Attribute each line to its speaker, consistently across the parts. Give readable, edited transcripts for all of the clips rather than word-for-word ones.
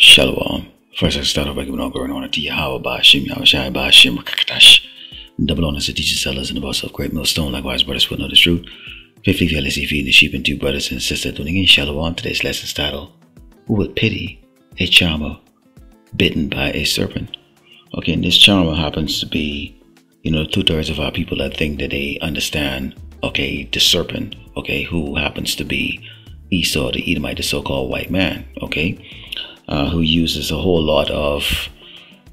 Speaker 1: Shalom. First, I start off by giving all glory and honor to Yahweh, Ba'ashim, Yahushai, Ba'ashim, Rakakatash. Double honors to teachers, sellers, and the boss of Great Millstone. Likewise, brothers will know the truth. Fifthly, fearlessly feeding the sheep, and two brothers and sisters tuning in. Shalom. Today's lesson's title: Who would pity a charmer bitten by a serpent? Okay, and this charmer happens to be, 2/3 of our people that think that they understand, the serpent, who happens to be Esau, the Edomite, the so-called white man, who uses a whole lot of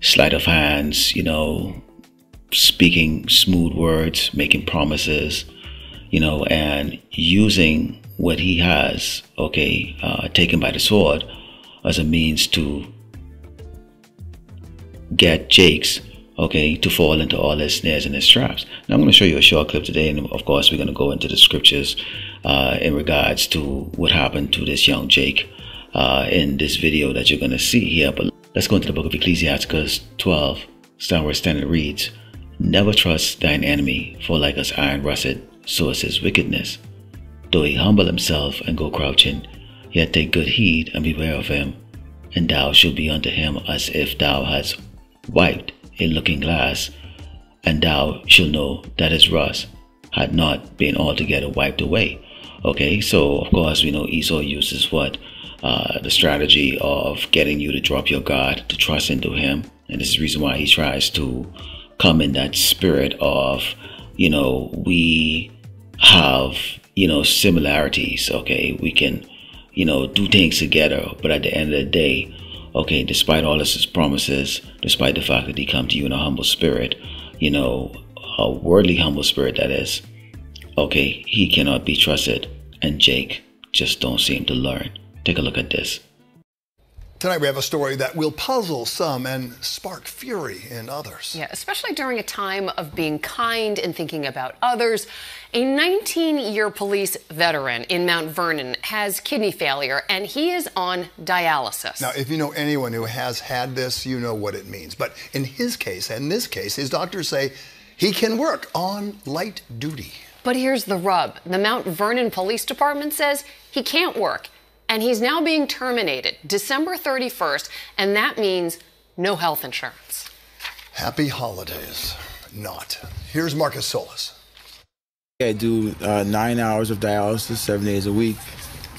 Speaker 1: sleight of hands, speaking smooth words, making promises, and using what he has, taken by the sword, as a means to get Jakes, to fall into all his snares and his traps. Now, I'm going to show you a short clip today, and of course, we're going to go into the scriptures in regards to what happened to this young Jake in this video that you're going to see here. But let's go into the book of Ecclesiastes 12, starting where standard reads, "Never trust thine enemy, for like as iron rusted, so is his wickedness. Though he humble himself and go crouching, yet take good heed and beware of him, and thou shalt be unto him as if thou hadst wiped a looking glass, and thou shalt know that his rust had not been altogether wiped away." So of course we know Esau uses the strategy of getting you to drop your guard, to trust into him, and this is the reason why he tries to come in that spirit of, we have, similarities, we can, do things together, but at the end of the day, despite all of his promises, despite the fact that he come to you in a humble spirit, a worldly humble spirit that is, he cannot be trusted, and Jake just don't seem to learn. Take a look at this.
Speaker 2: Tonight we have a story that will puzzle some and spark fury in others.
Speaker 3: Yeah, especially during a time of being kind and thinking about others. A 19-year police veteran in Mount Vernon has kidney failure, and he is on dialysis.
Speaker 2: Now, if you know anyone who has had this, you know what it means. But in his case, his doctors say he can work on light duty.
Speaker 3: But here's the rub. The Mount Vernon Police Department says he can't work, and he's now being terminated December 31st, and that means no health insurance.
Speaker 2: Happy holidays. Not. Here's Marcus Solis.
Speaker 4: I do 9 hours of dialysis 7 days a week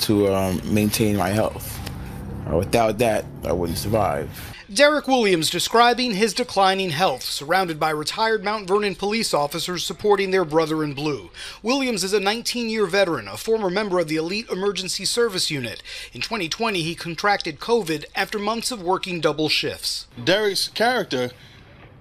Speaker 4: to maintain my health. Without that, I wouldn't survive.
Speaker 5: Derek Williams describing his declining health, surrounded by retired Mount Vernon police officers supporting their brother in blue. Williams is a 19-year veteran, a former member of the Elite Emergency Service Unit. In 2020, he contracted COVID after months of working double shifts.
Speaker 6: Derek's character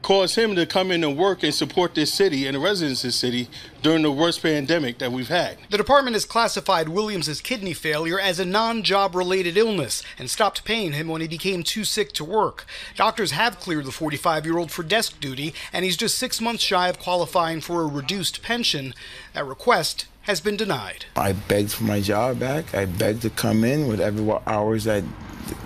Speaker 6: caused him to come in and work and support this city and the residents of this city during the worst pandemic that we've had.
Speaker 5: The department has classified Williams' kidney failure as a non-job related illness and stopped paying him when he became too sick to work. Doctors have cleared the 45-year-old for desk duty, and he's just 6 months shy of qualifying for a reduced pension. That request has been denied.
Speaker 4: I begged for my job back. I begged to come in whatever hours that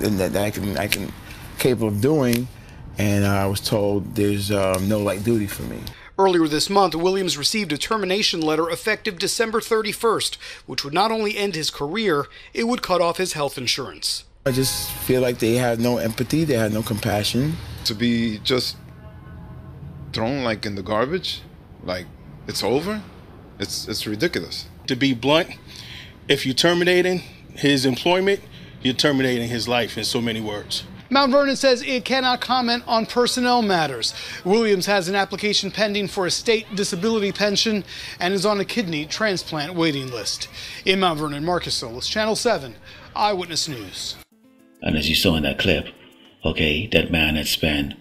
Speaker 4: I can capable of doing. And I was told there's no light duty for me.
Speaker 5: Earlier this month, Williams received a termination letter effective December 31st, which would not only end his career, it would cut off his health insurance.
Speaker 4: I just feel like they have no empathy, they have no compassion.
Speaker 7: To be just thrown like in the garbage, like it's over, it's ridiculous.
Speaker 6: To be blunt, if you're terminating his employment, you're terminating his life in so many words.
Speaker 5: Mount Vernon says it cannot comment on personnel matters. Williams has an application pending for a state disability pension and is on a kidney transplant waiting list. In Mount Vernon, Marcus Solis, Channel 7, Eyewitness News.
Speaker 1: And as you saw in that clip, that man had spent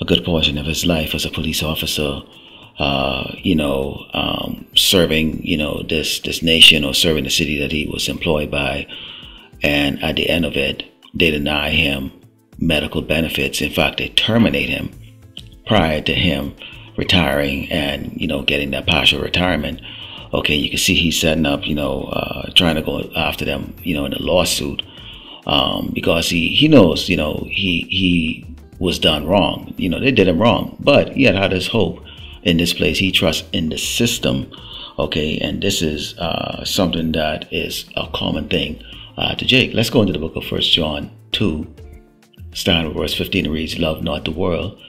Speaker 1: a good portion of his life as a police officer, serving, this nation, or serving the city that he was employed by. And at the end of it, they deny him medical benefits. In fact, they terminate him prior to him retiring and, getting that partial retirement. You can see he's setting up, trying to go after them, in a lawsuit, because he knows, he was done wrong. They did him wrong, but he had his hope in this place. He trusts in the system. And this is something that is a common thing to Jake. Let's go into the book of 1 John 2, starting with verse 15, it reads, love not the world,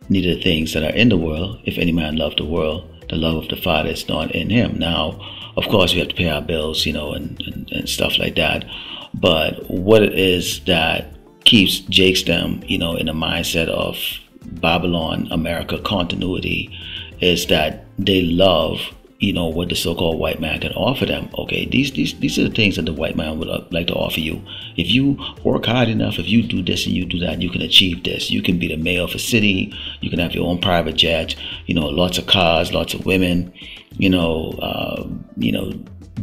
Speaker 1: neither the things that are in the world. If any man love the world, the love of the Father is not in him. Now, of course, we have to pay our bills, and stuff like that. But what it is that keeps Jake's them, in a mindset of Babylon, America continuity, is that they love, what the so-called white man can offer them. Okay, these are the things that the white man would like to offer you. If you work hard enough, if you do this and you do that, you can achieve this. You can be the mayor of a city. You can have your own private jet. Lots of cars, lots of women.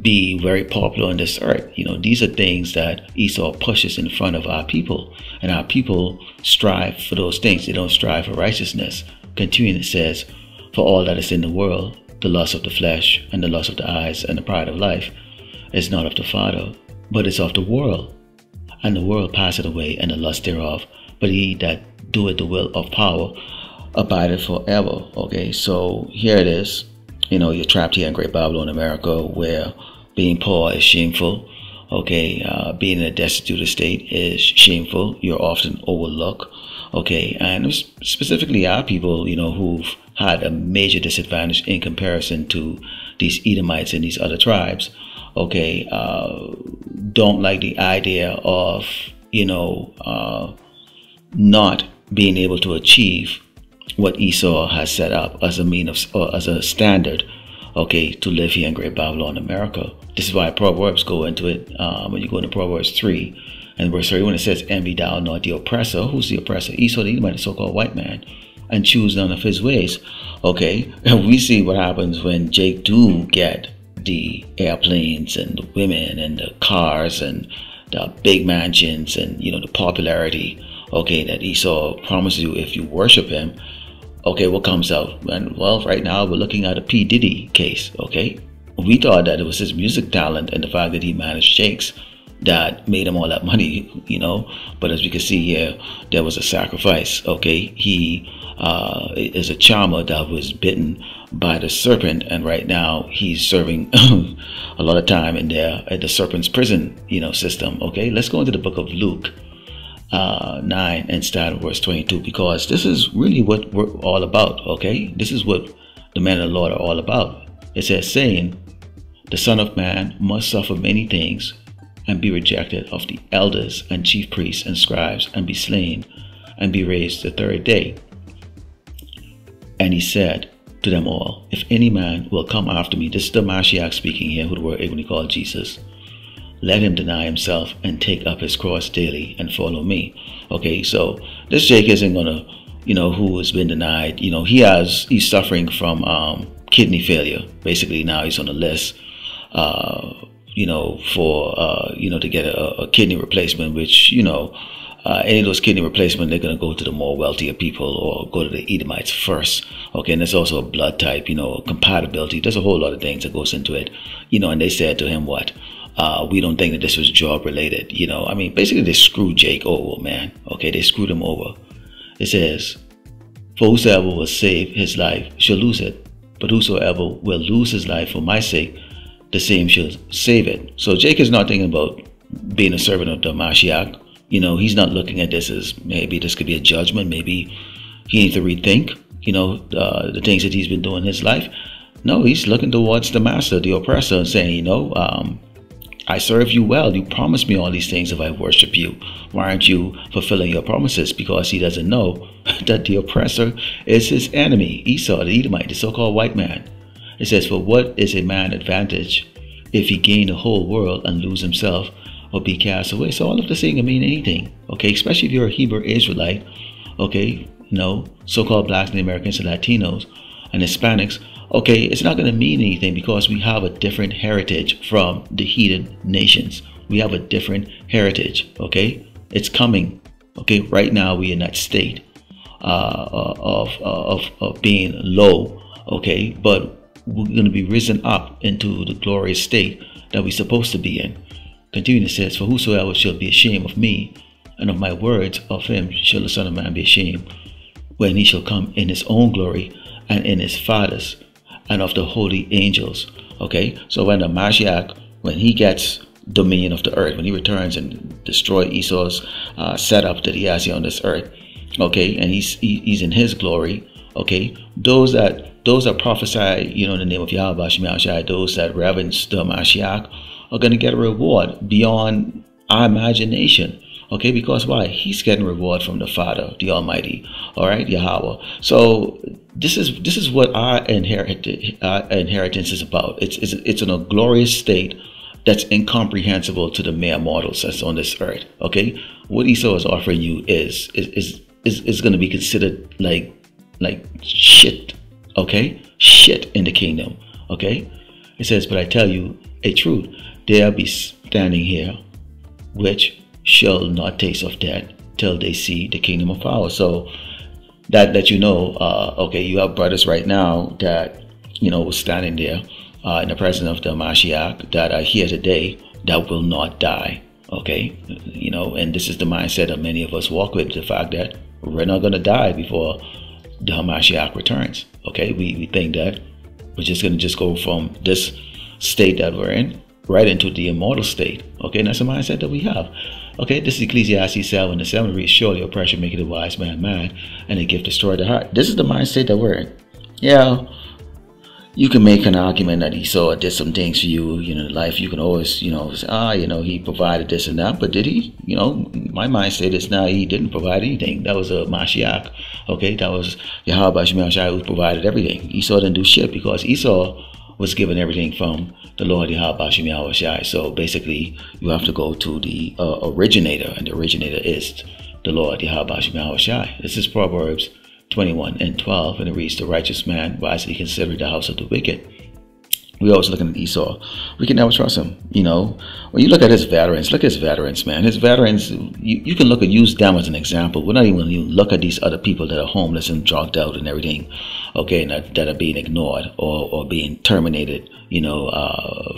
Speaker 1: Be very popular on this earth. These are things that Esau pushes in front of our people, and our people strive for those things. They don't strive for righteousness. Continuing, it says, for all that is in the world, the lust of the flesh and the lust of the eyes and the pride of life is not of the Father, but is of the world. And the world passeth away, and the lust thereof. But he that doeth the will of power abideth forever. Okay, so here it is. You're trapped here in Great Babylon, America, where being poor is shameful. Okay, being in a destitute state is shameful. You're often overlooked. Okay, and specifically our people, who've had a major disadvantage in comparison to these Edomites and these other tribes. Okay, don't like the idea of, not being able to achieve what Esau has set up as a mean of, or as a standard, okay, to live here in Great Babylon, America. This is why Proverbs go into it. When you go into Proverbs 3 and verse 30, when it says, envy thou not the oppressor. Who's the oppressor? Esau, the Edomite, the so-called white man, and choose none of his ways. Okay, and we see what happens when Jake do get the airplanes and the women and the cars and the big mansions and the popularity, okay, that Esau promises you if you worship him. Okay, what comes out? And well, right now we're looking at a P. Diddy case. Okay, we thought that it was his music talent and the fact that he managed Jake's that made him all that money, but as we can see here, there was a sacrifice. Okay, he is a charmer that was bitten by the serpent, and right now he's serving a lot of time in there at the serpent's prison system. Okay, let's go into the book of Luke 9 and start at verse 22, because this is really what we're all about. Okay, this is what the men of the Lord are all about. It says, saying, the Son of Man must suffer many things and be rejected of the elders and chief priests and scribes, and be slain, and be raised the third day. And he said to them all, if any man will come after me, this is the Mashiach speaking here, who the word when he called Jesus, let him deny himself and take up his cross daily and follow me. Okay, so this Jake isn't gonna, who has been denied, he's suffering from kidney failure. Basically now he's on the list for to get a kidney replacement, which any of those kidney replacement, they're going to go to the more wealthier people or go to the Edomites first. Okay, and there's also a blood type, compatibility. There's a whole lot of things that goes into it, and they said to him, what? We don't think that this was job related. Basically they screwed Jake over, man. Okay, they screwed him over. It says, for whosoever will save his life shall lose it, but whosoever will lose his life for my sake, the same shall save it. So Jake is not thinking about being a servant of the Mashiach. He's not looking at this as maybe this could be a judgment. Maybe he needs to rethink, the things that he's been doing in his life. No, he's looking towards the master, the oppressor, and saying, I serve you well. You promised me all these things if I worship you. Why aren't you fulfilling your promises? Because he doesn't know that the oppressor is his enemy, Esau, the Edomite, the so-called white man. It says, for what is a man advantage if he gain the whole world and lose himself or be cast away? So all of this ain't gonna mean anything, okay? Especially if you're a Hebrew Israelite, okay? So-called blacks and Americans and Latinos and Hispanics, okay? It's not gonna mean anything because we have a different heritage from the heathen nations. We have a different heritage, okay? It's coming, okay? Right now we in that state of being low, okay? But we're going to be risen up into the glorious state that we're supposed to be in. Continuing, it says, for whosoever shall be ashamed of me and of my words, of him shall the Son of Man be ashamed, when he shall come in his own glory and in his Father's and of the holy angels. Okay, so when the Mashiach, when he gets dominion of the earth, when he returns and destroy Esau's setup that he has here on this earth, okay, and he's in his glory, okay, those that prophesy, you know, in the name of Yahweh Shema Shai, those that reverence the Mashiach are going to get a reward beyond our imagination. Okay, because why? He's getting reward from the Father, the Almighty. All right, Yahweh. So this is what our inheritance is about. It's in a glorious state that's incomprehensible to the mere mortals that's on this earth. Okay, what Esau is offering you is going to be considered like shit. Okay, shit in the kingdom. Okay, it says, but I tell you a truth, they'll be standing here, which shall not taste of death till they see the kingdom of power. So that let you know, okay, you have brothers right now that, you know, standing there in the presence of the Mashiach that are here today that will not die. Okay, you know, and this is the mindset that many of us walk with, the fact that we're not going to die before the Mashiach returns. Okay, we think that we're just going to go from this state that we're in right into the immortal state. Okay, and that's the mindset that we have. Okay, this is Ecclesiastes 7:7 reads, surely oppression maketh a wise man mad, and a gift destroy the heart. This is the mindset that we're in. Yeah, you can make an argument that Esau did some things for you, you know, in life. You can always, you know, say, you know, he provided this and that, but did he? You know, my mindset is now he didn't provide anything. That was a Mashiach. Okay, that was Yahweh Shema Shai who provided everything. Esau didn't do shit because Esau was given everything from the Lord Yahweh Shema Shai. So basically, you have to go to the originator, and the originator is the Lord Yahweh Shema Shai. This is Proverbs 21:12, and it reads, the righteous man wisely considereth the house of the wicked. We're always looking at Esau. We can never trust him. You know, when you look at his veterans, look at his veterans, man. His veterans, you can use them as an example. We're not even look at these other people that are homeless and drugged out and everything, okay, and that are being ignored or being terminated, you know,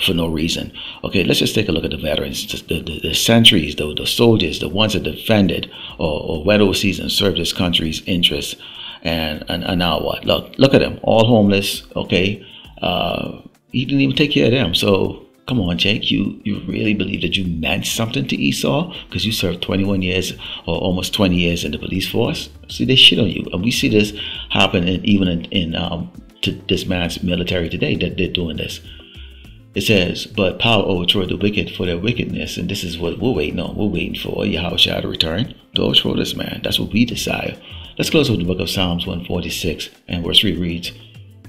Speaker 1: for no reason. Okay, let's just take a look at the veterans, the sentries, the soldiers, the ones that defended or went overseas and served this country's interests. And now what? Look at them, all homeless. Okay, he didn't even take care of them. So come on, Jake, you really believe that you meant something to Esau because you served 21 years or almost 20 years in the police force? See, they shit on you, and we see this happen even in to this man's military today, that they're doing this. It says, but power overthrow the wicked for their wickedness, and this is what we're waiting on. We're waiting for Yahweh to return to overthrow this man. That's what we desire. Let's close with the book of Psalms 146, and verse 3 reads,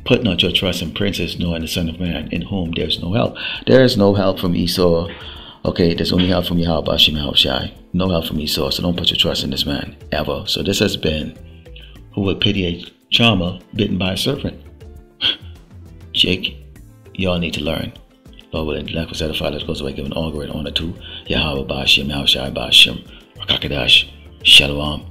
Speaker 1: put not your trust in princes, nor in the Son of Man, in whom there is no help. There is no help from Esau. Okay, there's only help from Yahweh Shema Shai. No help from Esau, so don't put your trust in this man, ever. So this has been Who Would Pity a Charmer Bitten by a Serpent? Jake, y'all need to learn. Lord willing, the lack of satisfied, that goes away giving all great honor to Yahweh Shema Shai Bashem Rakakadash Shalom.